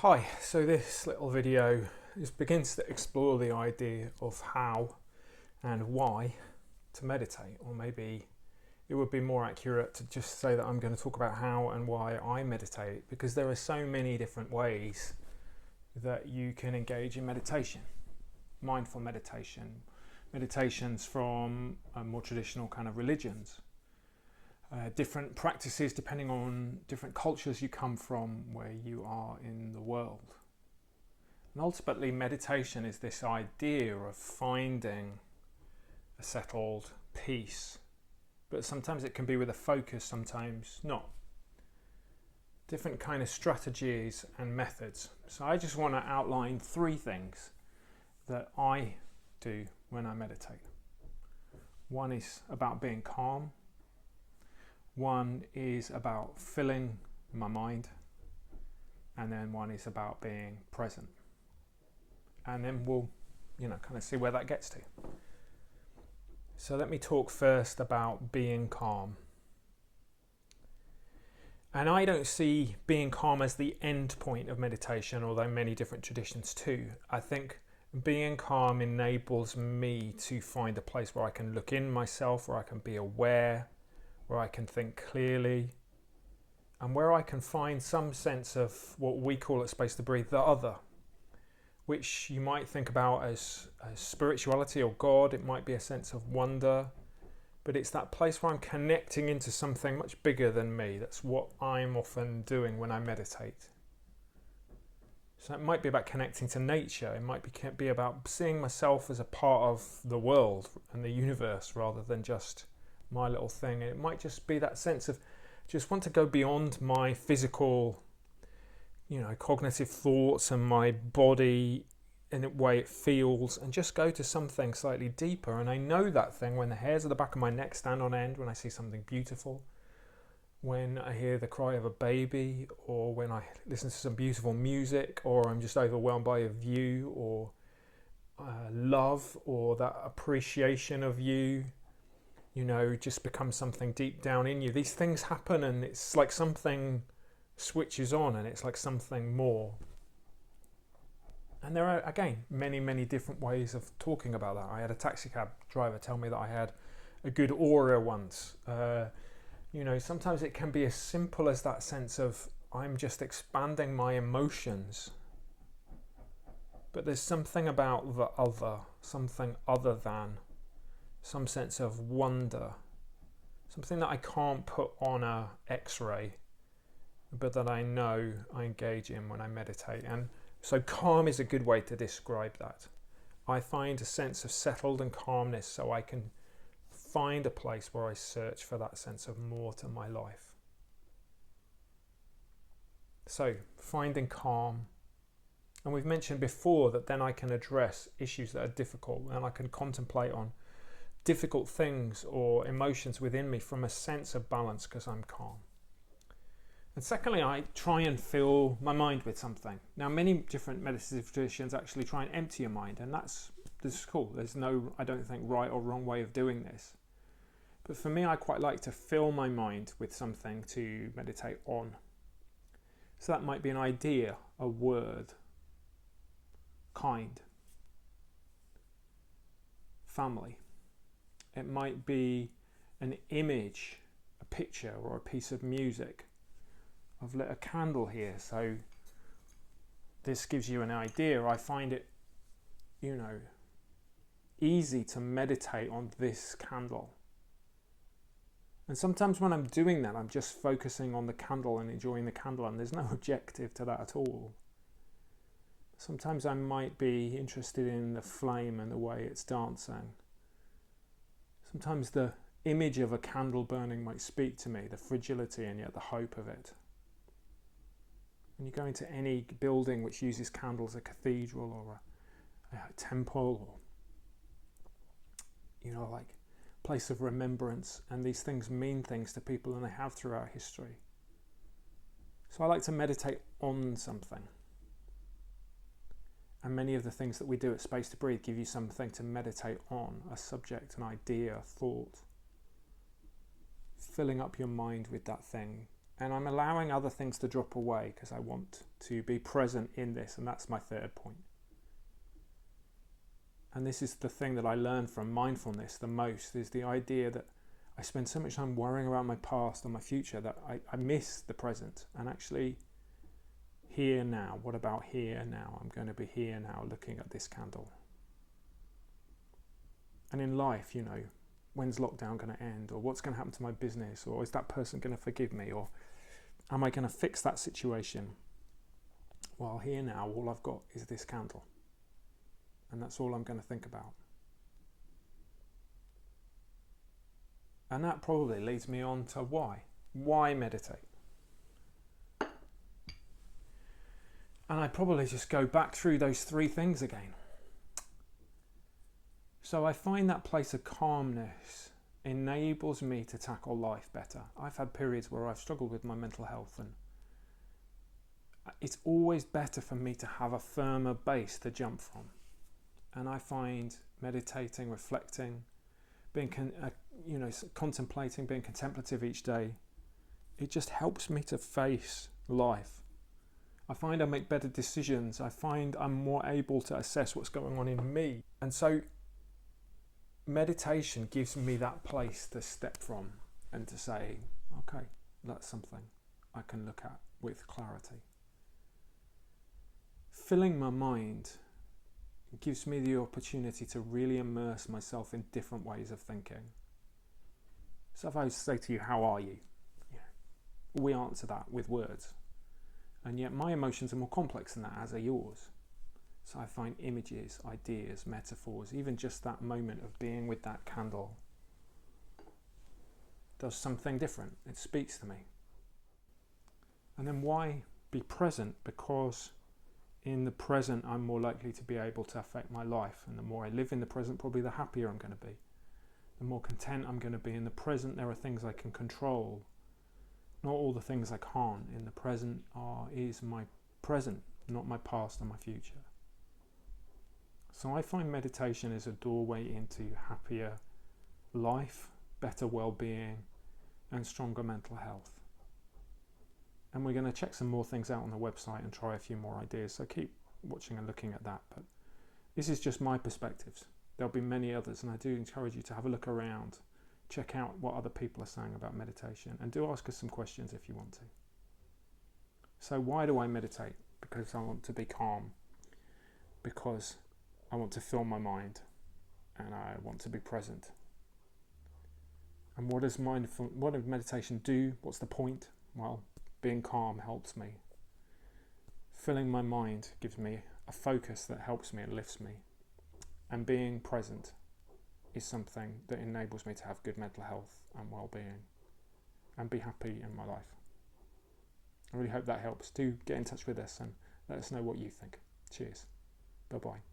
Hi, so this little video begins to explore the idea of how and why to meditate, or maybe it would be more accurate to just say that I'm going to talk about how and why I meditate, because there are so many different ways that you can engage in meditation. Mindful meditation, meditations from more traditional kind of religions, different practices depending on different cultures you come from, where you are in the world. And ultimately, meditation is this idea of finding a settled peace, but sometimes it can be with a focus, sometimes not. Different kind of strategies and methods. So I just want to outline 3 things that I do when I meditate. One is about being calm. One is about filling my mind, and then one is about being present. And then we'll, kind of see where that gets to. So let me talk first about being calm. And I don't see being calm as the end point of meditation, although many different traditions too. I think being calm enables me to find a place where I can look in myself, where I can be aware, where I can think clearly, and where I can find some sense of what we call at Space to Breathe, the other, which you might think about as spirituality or God. It might be a sense of wonder, but it's that place where I'm connecting into something much bigger than me. That's what I'm often doing when I meditate. So it might be about connecting to nature. It might be about seeing myself as a part of the world and the universe rather than just my little thing. It might just be that sense of just want to go beyond my physical, cognitive thoughts and my body in the way it feels, and just go to something slightly deeper. And I know that thing when the hairs at the back of my neck stand on end, when I see something beautiful, when I hear the cry of a baby, or when I listen to some beautiful music, or I'm just overwhelmed by a view, or love, or that appreciation of you. Just becomes something deep down in you. These things happen, and it's like something switches on, and it's like something more. And there are, again, many, many different ways of talking about that. I had a taxi cab driver tell me that I had a good aura once. Sometimes it can be as simple as that sense of I'm just expanding my emotions. But there's something about the other, something other than, some sense of wonder, something that I can't put on a X-ray, but that I know I engage in when I meditate. And so calm is a good way to describe that. I find a sense of settled and calmness, so I can find a place where I search for that sense of more to my life. So finding calm. And we've mentioned before that then I can address issues that are difficult, and I can contemplate on difficult things or emotions within me from a sense of balance because I'm calm. And secondly, I try and fill my mind with something. Now, many different meditative traditions actually try and empty your mind, and this is cool. There's no, I don't think, right or wrong way of doing this. But for me, I quite like to fill my mind with something to meditate on. So that might be an idea, a word, kind, family. It might be an image, a picture, or a piece of music. I've lit a candle here, so this gives you an idea. I find it, easy to meditate on this candle. And sometimes when I'm doing that, I'm just focusing on the candle and enjoying the candle, and there's no objective to that at all. Sometimes I might be interested in the flame and the way it's dancing. Sometimes the image of a candle burning might speak to me, the fragility and yet the hope of it. When you go into any building which uses candles, a cathedral or a temple, or like place of remembrance, and these things mean things to people, and they have throughout history. So I like to meditate on something. And many of the things that we do at Space to Breathe give you something to meditate on, a subject, an idea, a thought. Filling up your mind with that thing And I'm allowing other things to drop away because I want to be present in this. And that's my third point. And this is the thing that I learned from mindfulness the most, is the idea that I spend so much time worrying about my past and my future that I miss the present. And actually, here now, what about here now? I'm going to be here now looking at this candle. And in life, you know, when's lockdown going to end? Or what's going to happen to my business? Or is that person going to forgive me? Or am I going to fix that situation? Well, here now, all I've got is this candle. And that's all I'm going to think about. And that probably leads me on to why. Why meditate? And I probably just go back through those three things again. So I find that place of calmness enables me to tackle life better. I've had periods where I've struggled with my mental health, and it's always better for me to have a firmer base to jump from. And I find meditating, reflecting, being contemplating, being contemplative each day, it just helps me to face life. I find I make better decisions. I find I'm more able to assess what's going on in me. And so meditation gives me that place to step from and to say, okay, that's something I can look at with clarity. Filling my mind gives me the opportunity to really immerse myself in different ways of thinking. So if I was to say to you, how are you? We answer that with words. And yet my emotions are more complex than that, as are yours. So I find images, ideas, metaphors, even just that moment of being with that candle does something different. It speaks to me. And then why be present? Because in the present, I'm more likely to be able to affect my life. And the more I live in the present, probably the happier I'm going to be. The more content I'm going to be. In the present, there are things I can control. Not all the things I can't. In the present is my present, not my past and my future. So I find meditation is a doorway into happier life, better well-being, and stronger mental health. And we're going to check some more things out on the website and try a few more ideas. So keep watching and looking at that. But this is just my perspectives. There'll be many others, and I do encourage you to have a look around. Check out what other people are saying about meditation, and do ask us some questions if you want to. So why do I meditate? Because I want to be calm. Because I want to fill my mind, and I want to be present. And what does meditation do? What's the point? Well, being calm helps me. Filling my mind gives me a focus that helps me and lifts me. And being present is something that enables me to have good mental health and well-being and be happy in my life. I really hope that helps. Do get in touch with us and let us know what you think. Cheers. Bye-bye.